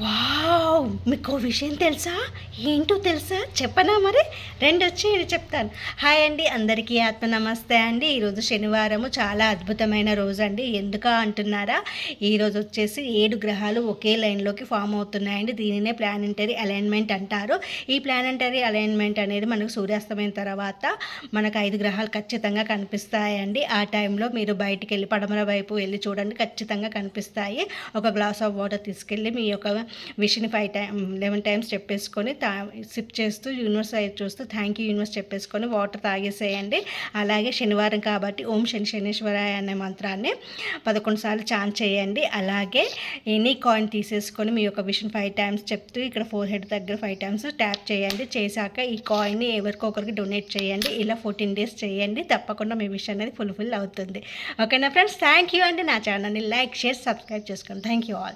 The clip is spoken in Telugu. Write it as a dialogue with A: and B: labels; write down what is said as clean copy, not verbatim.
A: వావ్! మీకో విషయం తెలుసా? ఏంటో తెలుసా? చెప్పనా మరి? రెండొచ్చి ఇది చెప్తాను. హాయ్ అండి, అందరికీ ఆత్మ నమస్తే అండి. ఈరోజు శనివారము చాలా అద్భుతమైన రోజండి. ఎందుకా అంటున్నారా? ఈరోజు వచ్చేసి 7 గ్రహాలు ఒకే లైన్‌లోకి ఫామ్ అవుతున్నాయండి. దీనినే ప్లానెటరీ అలైన్‌మెంట్ అంటారు. ఈ ప్లానెటరీ అలైన్‌మెంట్ అనేది మనకు సూర్యాస్తమయం తర్వాత మనకు 5 గ్రహాలు ఖచ్చితంగా కనిపిస్తాయండి. ఆ టైంలో మీరు బయటికెళ్ళి పడమర వైపు వెళ్ళి చూడండి, ఖచ్చితంగా కనిపిస్తాయి. ఒక గ్లాస్ ఆఫ్ వాటర్ తీసుకెళ్ళి మీ యొక్క విష్‌ని 11 టైమ్స్ చెప్పేసుకొని సిప్ చేస్తూ యూనివర్స్ వైపు చూస్తూ థ్యాంక్ యూ యూనివర్స్ చెప్పేసుకొని వాటర్ తాగేసేయండి. అలాగే శనివారం కాబట్టి ఓం శని శనీశ్వరాయ అనే మంత్రాన్ని 11 సార్లు చాంట్ చేయండి. అలాగే ఎనీ కాయిన్ తీసేసుకొని మీ యొక్క విష్‌ని 5 టైమ్స్ చెప్తూ ఇక్కడ ఫోర్ హెడ్ దగ్గర 5 టైమ్స్ ట్యాప్ చేయండి. చేశాక ఈ కాయిన్ని ఎవరికొకరికి డొనేట్ చేయండి. ఇలా 14 డేస్ చేయండి. తప్పకుండా మీ విష్ అనేది ఫుల్ఫిల్ అవుతుంది. ఓకేనా ఫ్రెండ్స్? థ్యాంక్ యూ అండి. నా ఛానల్ని లైక్, షేర్, సబ్స్క్రైబ్ చేసుకోండి. Thank you all.